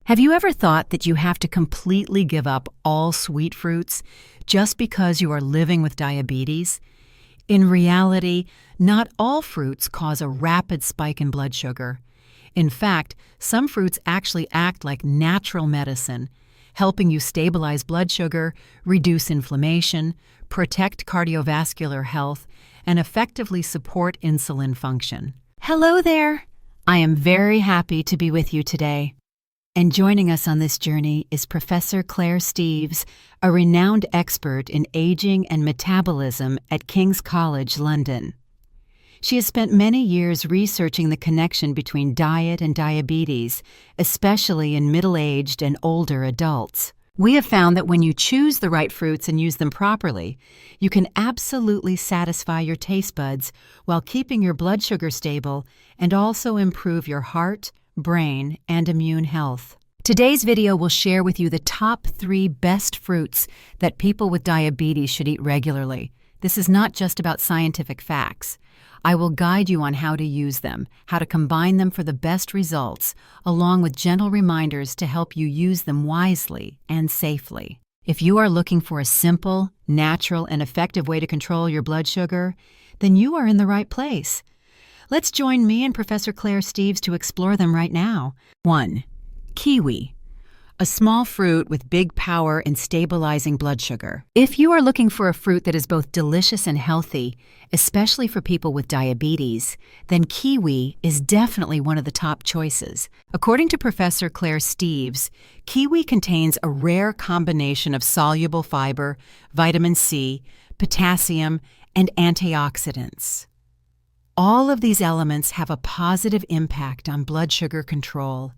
Have you ever thought that you have to completely give up all sweet fruits just because you are living with diabetes? In reality, not all fruits cause a rapid spike in blood sugar. In fact, some fruits actually act like natural medicine, helping you stabilize blood sugar, reduce inflammation, protect cardiovascular health, and effectively support insulin function. Hello there! I am very happy to be with you today. And joining us on this journey is Professor Claire Steeves, a renowned expert in aging and metabolism at King's College London. She has spent many years researching the connection between diet and diabetes, especially in middle-aged and older adults. We have found that when you choose the right fruits and use them properly, you can absolutely satisfy your taste buds while keeping your blood sugar stable and also improve your heart, brain, and immune health. Today's video will share with you the top 3 best fruits that people with diabetes should eat regularly. This is not just about scientific facts. I will guide you on how to use them, how to combine them for the best results, along with gentle reminders to help you use them wisely and safely. If you are looking for a simple, natural, and effective way to control your blood sugar, then you are in the right place. Let's join me and Professor Claire Steeves to explore them right now. 1. Kiwi. A small fruit with big power in stabilizing blood sugar. If you are looking for a fruit that is both delicious and healthy, especially for people with diabetes, then kiwi is definitely one of the top choices. According to Professor Claire Steeves, kiwi contains a rare combination of soluble fiber, vitamin C, potassium, and antioxidants. All of these elements have a positive impact on blood sugar control,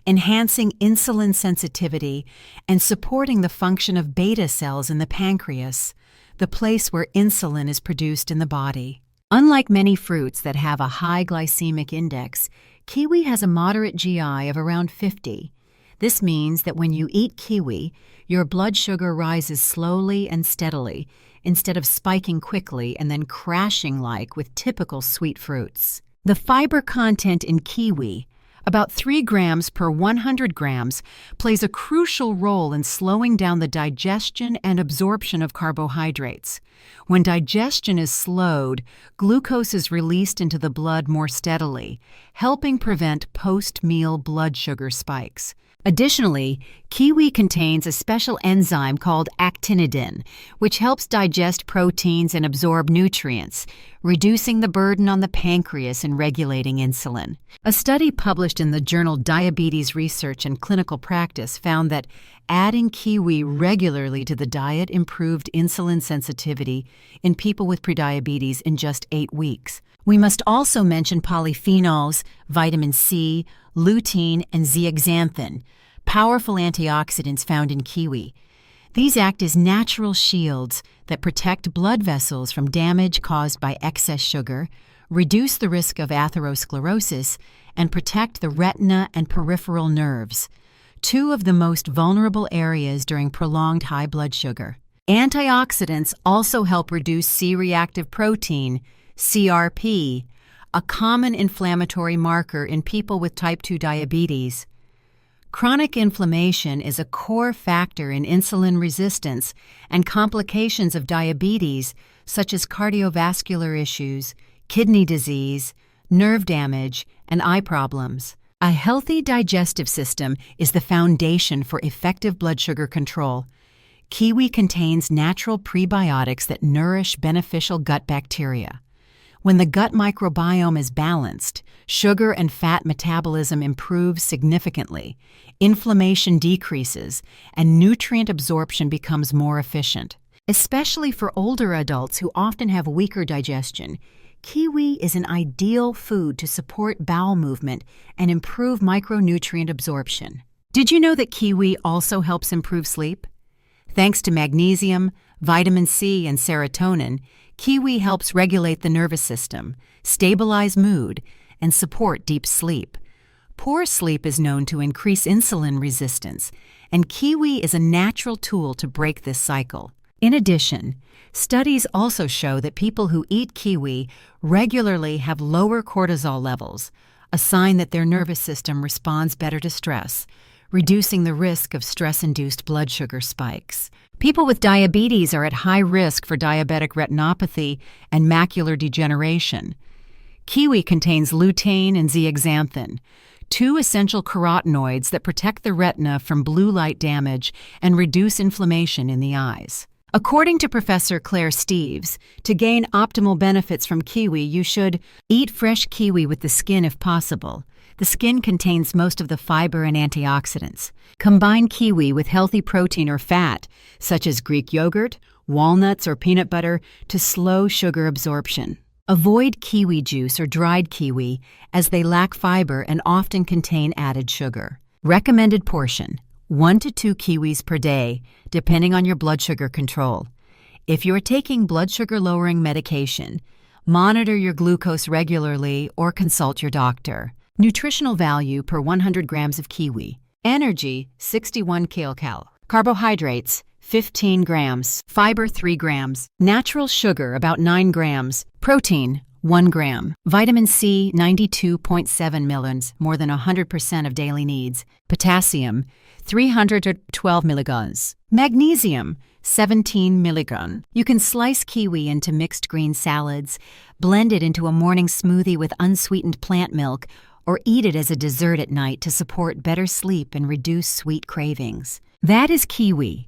enhancing insulin sensitivity and supporting the function of beta cells in the pancreas, the place where insulin is produced in the body. Unlike many fruits that have a high glycemic index, kiwi has a moderate GI of around 50. This means that when you eat kiwi, your blood sugar rises slowly and steadily, instead of spiking quickly and then crashing like with typical sweet fruits. The fiber content in kiwi, about 3 grams per 100 grams, plays a crucial role in slowing down the digestion and absorption of carbohydrates. When digestion is slowed, glucose is released into the blood more steadily, helping prevent post-meal blood sugar spikes. Additionally, kiwi contains a special enzyme called actinidin, which helps digest proteins and absorb nutrients, reducing the burden on the pancreas and regulating insulin. A study published in the journal Diabetes Research and Clinical Practice found that adding kiwi regularly to the diet improved insulin sensitivity in people with prediabetes in just 8 weeks. We must also mention polyphenols, vitamin C, lutein, and zeaxanthin, powerful antioxidants found in kiwi. These act as natural shields that protect blood vessels from damage caused by excess sugar, reduce the risk of atherosclerosis, and protect the retina and peripheral nerves, 2 of the most vulnerable areas during prolonged high blood sugar. Antioxidants also help reduce C-reactive protein, CRP, a common inflammatory marker in people with type 2 diabetes. Chronic inflammation is a core factor in insulin resistance and complications of diabetes, such as cardiovascular issues, kidney disease, nerve damage, and eye problems. A healthy digestive system is the foundation for effective blood sugar control. Kiwi contains natural prebiotics that nourish beneficial gut bacteria. When the gut microbiome is balanced, sugar and fat metabolism improves significantly, inflammation decreases, and nutrient absorption becomes more efficient. Especially for older adults who often have weaker digestion, kiwi is an ideal food to support bowel movement and improve micronutrient absorption. Did you know that kiwi also helps improve sleep? Thanks to magnesium, vitamin C, and serotonin, kiwi helps regulate the nervous system, stabilize mood, and support deep sleep. Poor sleep is known to increase insulin resistance, and kiwi is a natural tool to break this cycle. In addition, studies also show that people who eat kiwi regularly have lower cortisol levels, a sign that their nervous system responds better to stress, reducing the risk of stress-induced blood sugar spikes. People with diabetes are at high risk for diabetic retinopathy and macular degeneration. Kiwi contains lutein and zeaxanthin, two essential carotenoids that protect the retina from blue light damage and reduce inflammation in the eyes. According to Professor Claire Steeves, to gain optimal benefits from kiwi, you should eat fresh kiwi with the skin if possible. The skin contains most of the fiber and antioxidants. Combine kiwi with healthy protein or fat, such as Greek yogurt, walnuts, or peanut butter, to slow sugar absorption. Avoid kiwi juice or dried kiwi, as they lack fiber and often contain added sugar. Recommended portion: 1 to 2 kiwis per day, depending on your blood sugar control. If you are taking blood sugar lowering medication, monitor your glucose regularly or consult your doctor. Nutritional value per 100 grams of kiwi: energy 61 kcal, carbohydrates 15 grams, fiber 3 grams, natural sugar about 9 grams, protein 1 gram, vitamin C 92.7 milligrams, more than 100% of daily needs, potassium 312 milligrams, magnesium 17 milligrams. You can slice kiwi into mixed green salads, blend it into a morning smoothie with unsweetened plant milk, or eat it as a dessert at night to support better sleep and reduce sweet cravings. That is kiwi,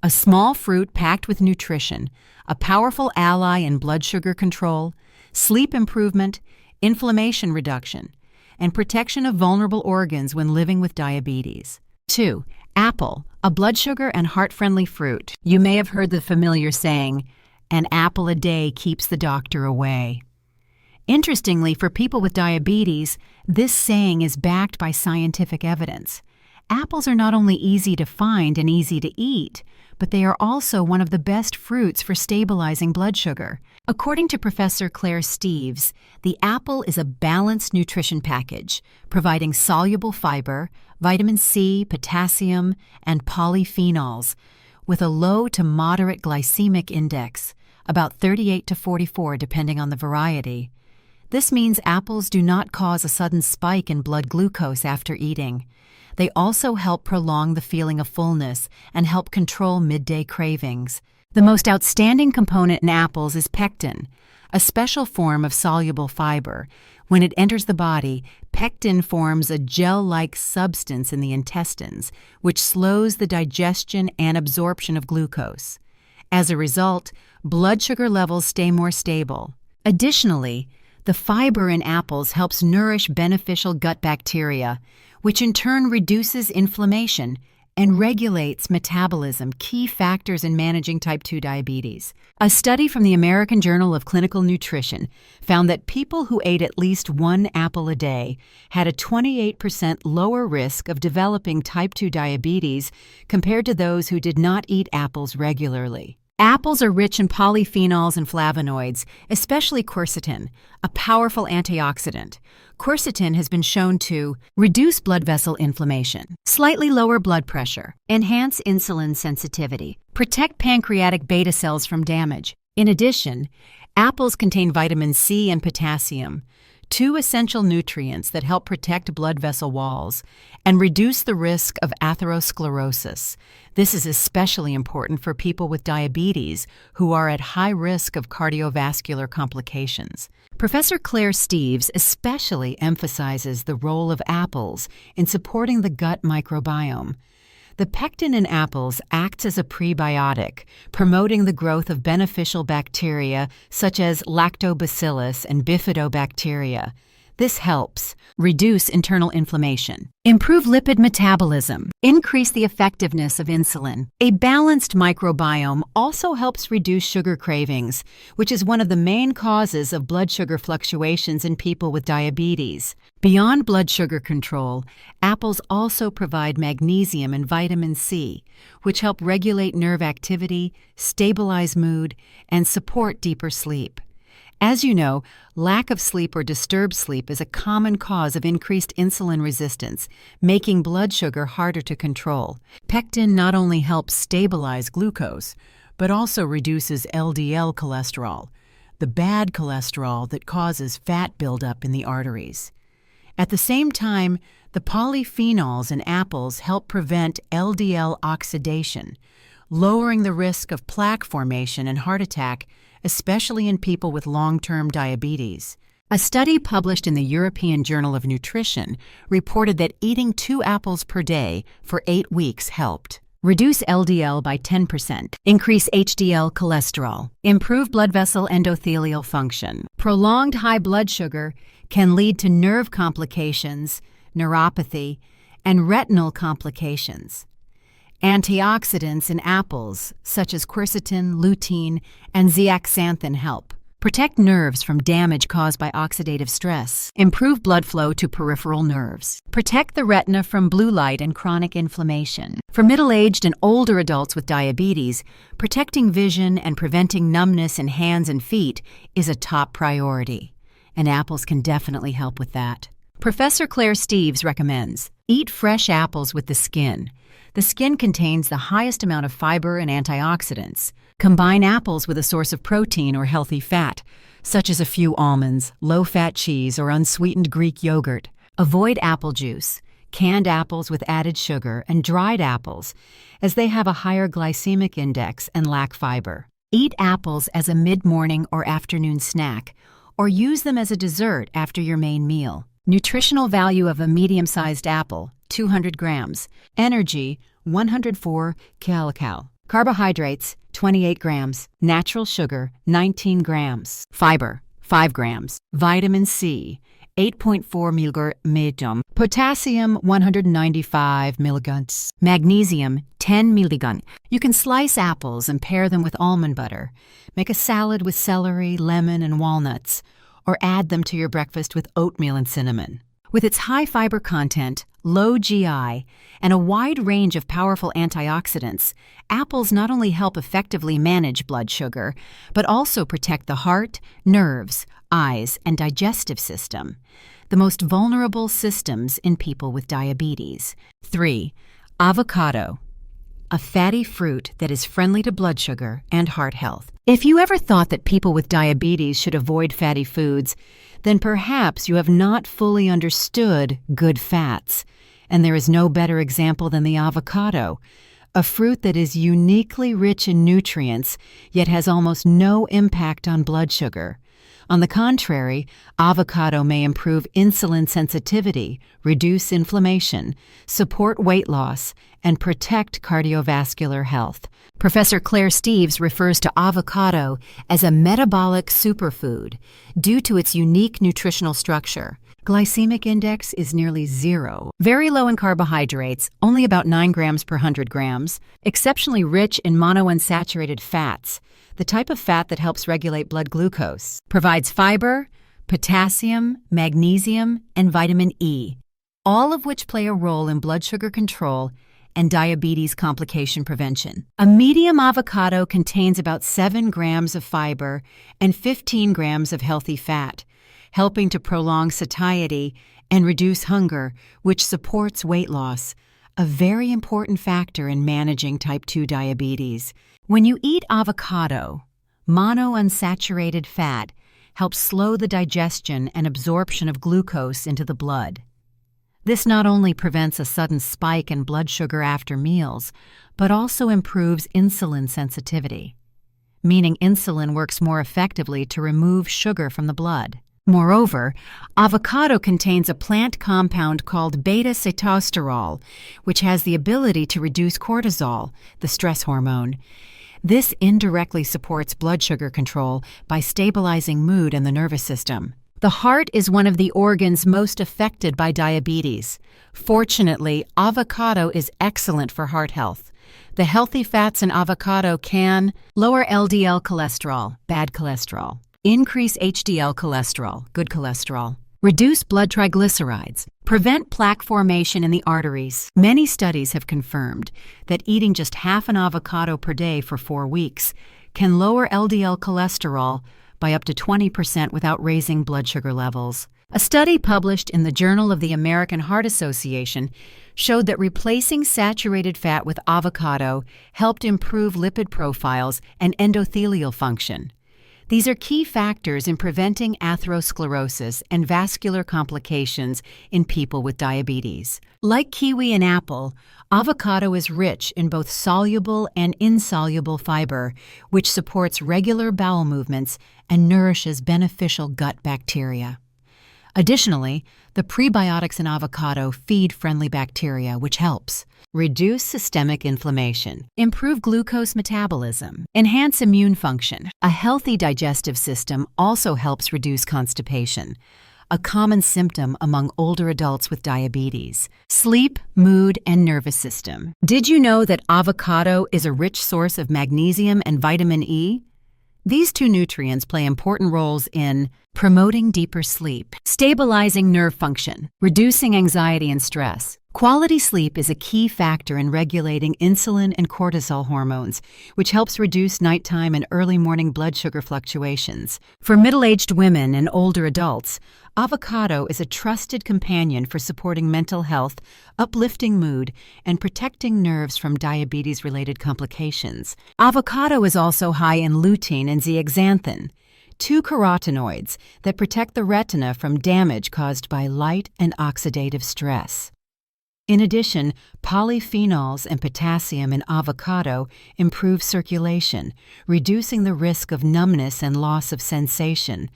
a small fruit packed with nutrition, a powerful ally in blood sugar control, sleep improvement, inflammation reduction, and protection of vulnerable organs when living with diabetes. 2. Apple, a blood sugar and heart-friendly fruit. You may have heard the familiar saying, "An apple a day keeps the doctor away." Interestingly, for people with diabetes, this saying is backed by scientific evidence. Apples are not only easy to find and easy to eat, but they are also one of the best fruits for stabilizing blood sugar. According to Professor Claire Steeves, the apple is a balanced nutrition package, providing soluble fiber, vitamin C, potassium, and polyphenols, with a low to moderate glycemic index, about 38 to 44 depending on the variety. This means apples do not cause a sudden spike in blood glucose after eating. They also help prolong the feeling of fullness and help control midday cravings. The most outstanding component in apples is pectin, a special form of soluble fiber. When it enters the body, pectin forms a gel-like substance in the intestines, which slows the digestion and absorption of glucose. As a result, blood sugar levels stay more stable. Additionally, the fiber in apples helps nourish beneficial gut bacteria, which in turn reduces inflammation and regulates metabolism, key factors in managing type 2 diabetes. A study from the American Journal of Clinical Nutrition found that people who ate at least 1 apple a day had a 28% lower risk of developing type 2 diabetes compared to those who did not eat apples regularly. Apples are rich in polyphenols and flavonoids, especially quercetin, a powerful antioxidant. Quercetin has been shown to reduce blood vessel inflammation, slightly lower blood pressure, enhance insulin sensitivity, protect pancreatic beta cells from damage. In addition, apples contain vitamin C and potassium, two essential nutrients that help protect blood vessel walls and reduce the risk of atherosclerosis. This is especially important for people with diabetes who are at high risk of cardiovascular complications. Professor Claire Steeves especially emphasizes the role of apples in supporting the gut microbiome. The pectin in apples acts as a prebiotic, promoting the growth of beneficial bacteria such as lactobacillus and bifidobacteria. This helps reduce internal inflammation, improve lipid metabolism, increase the effectiveness of insulin. A balanced microbiome also helps reduce sugar cravings, which is one of the main causes of blood sugar fluctuations in people with diabetes. Beyond blood sugar control, apples also provide magnesium and vitamin C, which help regulate nerve activity, stabilize mood, and support deeper sleep. As you know, lack of sleep or disturbed sleep is a common cause of increased insulin resistance, making blood sugar harder to control. Pectin not only helps stabilize glucose, but also reduces LDL cholesterol, the bad cholesterol that causes fat buildup in the arteries. At the same time, The polyphenols in apples help prevent LDL oxidation, lowering the risk of plaque formation and heart attack, especially in people with long-term diabetes. A study published in the European Journal of Nutrition reported that eating 2 apples per day for 8 weeks helped reduce LDL by 10%, increase HDL cholesterol, improve blood vessel endothelial function. Prolonged high blood sugar can lead to nerve complications, neuropathy, and retinal complications. Antioxidants in apples, such as quercetin, lutein, and zeaxanthin help protect nerves from damage caused by oxidative stress, improve blood flow to peripheral nerves, protect the retina from blue light and chronic inflammation. For middle-aged and older adults with diabetes, protecting vision and preventing numbness in hands and feet is a top priority, and apples can definitely help with that. Professor Claire Steeves recommends eat fresh apples with the skin. The skin contains the highest amount of fiber and antioxidants. Combine apples with a source of protein or healthy fat, such as a few almonds, low-fat cheese, or unsweetened Greek yogurt. Avoid apple juice, canned apples with added sugar, and dried apples, as they have a higher glycemic index and lack fiber. Eat apples as a mid-morning or afternoon snack, or use them as a dessert after your main meal. Nutritional value of a medium-sized apple, 200 grams. Energy, 104 kcal. Carbohydrates, 28 grams. Natural sugar, 19 grams. Fiber, 5 grams. Vitamin C, 8.4 mg. Potassium, 195 mg. Magnesium, 10 mg. You can slice apples and pair them with almond butter. Make a salad with celery, lemon, and walnuts, or add them to your breakfast with oatmeal and cinnamon. With its high fiber content, low GI, and a wide range of powerful antioxidants, apples not only help effectively manage blood sugar, but also protect the heart, nerves, eyes, and digestive system, the most vulnerable systems in people with diabetes. 3. Avocado, a fatty fruit that is friendly to blood sugar and heart health. If you ever thought that people with diabetes should avoid fatty foods, then perhaps you have not fully understood good fats. And there is no better example than the avocado, a fruit that is uniquely rich in nutrients, yet has almost no impact on blood sugar. On the contrary, avocado may improve insulin sensitivity, reduce inflammation, support weight loss, and protect cardiovascular health. Professor Claire Steeves refers to avocado as a metabolic superfood due to its unique nutritional structure. Glycemic index is nearly 0. Very low in carbohydrates, only about 9 grams per 100 grams. Exceptionally rich in monounsaturated fats, the type of fat that helps regulate blood glucose. Provides fiber, potassium, magnesium, and vitamin E, all of which play a role in blood sugar control and diabetes complication prevention. A medium avocado contains about 7 grams of fiber and 15 grams of healthy fat, helping to prolong satiety and reduce hunger, which supports weight loss, a very important factor in managing type 2 diabetes. When you eat avocado, monounsaturated fat helps slow the digestion and absorption of glucose into the blood. This not only prevents a sudden spike in blood sugar after meals, but also improves insulin sensitivity, meaning insulin works more effectively to remove sugar from the blood. Moreover, avocado contains a plant compound called beta-sitosterol, which has the ability to reduce cortisol, the stress hormone. This indirectly supports blood sugar control by stabilizing mood and the nervous system. The heart is one of the organs most affected by diabetes. Fortunately, avocado is excellent for heart health. The healthy fats in avocado can lower LDL cholesterol, bad cholesterol, increase HDL cholesterol, good cholesterol, reduce blood triglycerides, prevent plaque formation in the arteries. Many studies have confirmed that eating just half an avocado per day for 4 weeks can lower LDL cholesterol by up to 20% without raising blood sugar levels. A study published in the Journal of the American Heart Association showed that replacing saturated fat with avocado helped improve lipid profiles and endothelial function. These are key factors in preventing atherosclerosis and vascular complications in people with diabetes. Like kiwi and apple, avocado is rich in both soluble and insoluble fiber, which supports regular bowel movements and nourishes beneficial gut bacteria. Additionally, the prebiotics in avocado feed friendly bacteria, which helps reduce systemic inflammation, improve glucose metabolism, enhance immune function. A healthy digestive system also helps reduce constipation, a common symptom among older adults with diabetes. Sleep, mood, and nervous system. Did you know that avocado is a rich source of magnesium and vitamin E? These two nutrients play important roles in promoting deeper sleep, stabilizing nerve function, reducing anxiety and stress. Quality sleep is a key factor in regulating insulin and cortisol hormones, which helps reduce nighttime and early morning blood sugar fluctuations. For middle-aged women and older adults, avocado is a trusted companion for supporting mental health, uplifting mood, and protecting nerves from diabetes-related complications. Avocado is also high in lutein and zeaxanthin, two carotenoids that protect the retina from damage caused by light and oxidative stress. In addition, polyphenols and potassium in avocado improve circulation, reducing the risk of numbness and loss of sensation,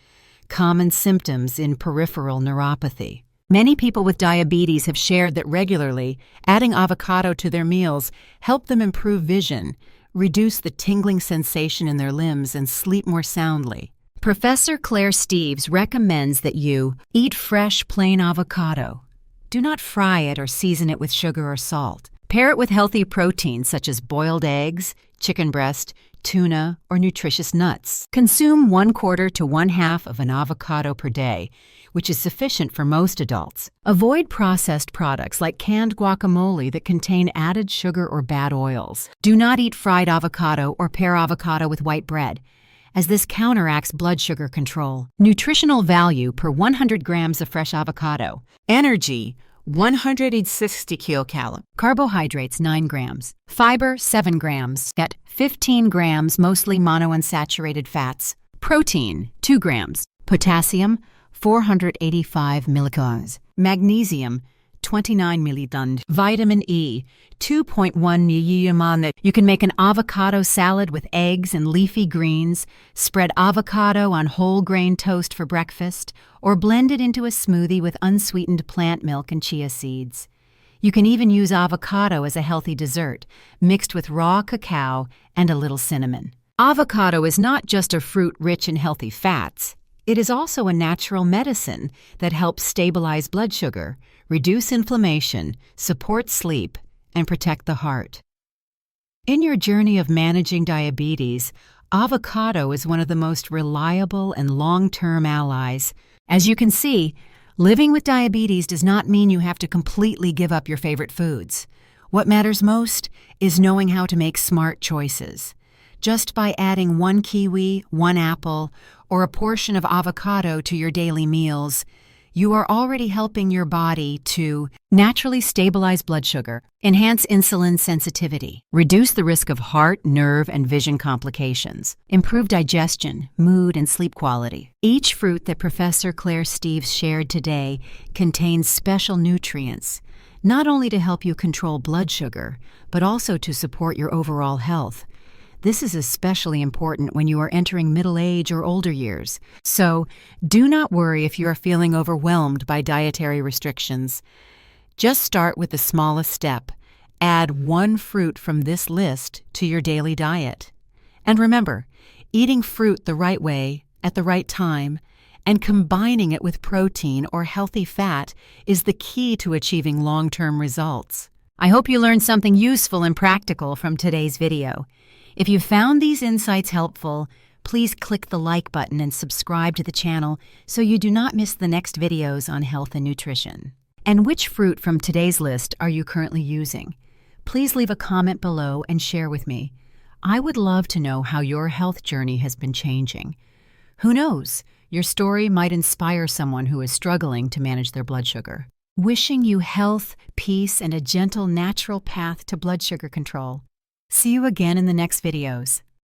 common symptoms in peripheral neuropathy. Many people with diabetes have shared that regularly adding avocado to their meals help them improve vision, reduce the tingling sensation in their limbs, and sleep more soundly. Professor Claire Steeves recommends that you eat fresh, plain avocado. Do not fry it or season it with sugar or salt. Pair it with healthy proteins such as boiled eggs, chicken breast, tuna, or nutritious nuts. Consume 1/4 to 1/2 of an avocado per day, which is sufficient for most adults. Avoid processed products like canned guacamole that contain added sugar or bad oils. Do not eat fried avocado or pair avocado with white bread, as this counteracts blood sugar control. Nutritional value per 100 grams of fresh avocado. Energy, 160 kilocalories. Carbohydrates, 9 grams. Fiber, 7 grams. At 15 grams, mostly monounsaturated fats. Protein, 2 grams. Potassium, 485 millicalories. Magnesium, 29 millitons. Vitamin E, 2.1 milliamount. You can make an avocado salad with eggs and leafy greens, spread avocado on whole grain toast for breakfast, or blend it into a smoothie with unsweetened plant milk and chia seeds. You can even use avocado as a healthy dessert, mixed with raw cacao and a little cinnamon. Avocado is not just a fruit rich in healthy fats. It is also a natural medicine that helps stabilize blood sugar, reduce inflammation, support sleep, and protect the heart. In your journey of managing diabetes, avocado is one of the most reliable and long-term allies. As you can see, living with diabetes does not mean you have to completely give up your favorite foods. What matters most is knowing how to make smart choices. Just by adding 1 kiwi, 1 apple, or a portion of avocado to your daily meals, you are already helping your body to naturally stabilize blood sugar, enhance insulin sensitivity, reduce the risk of heart, nerve, and vision complications, improve digestion, mood, and sleep quality. Each fruit that Professor Claire Steeves shared today contains special nutrients, not only to help you control blood sugar, but also to support your overall health. This is especially important when you are entering middle age or older years. So, do not worry if you are feeling overwhelmed by dietary restrictions. Just start with the smallest step. Add 1 fruit from this list to your daily diet. And remember, eating fruit the right way, at the right time, and combining it with protein or healthy fat is the key to achieving long-term results. I hope you learned something useful and practical from today's video. If you found these insights helpful, please click the like button and subscribe to the channel so you do not miss the next videos on health and nutrition. And which fruit from today's list are you currently using? Please leave a comment below and share with me. I would love to know how your health journey has been changing. Who knows? Your story might inspire someone who is struggling to manage their blood sugar. Wishing you health, peace, and a gentle, natural path to blood sugar control. See you again in the next videos.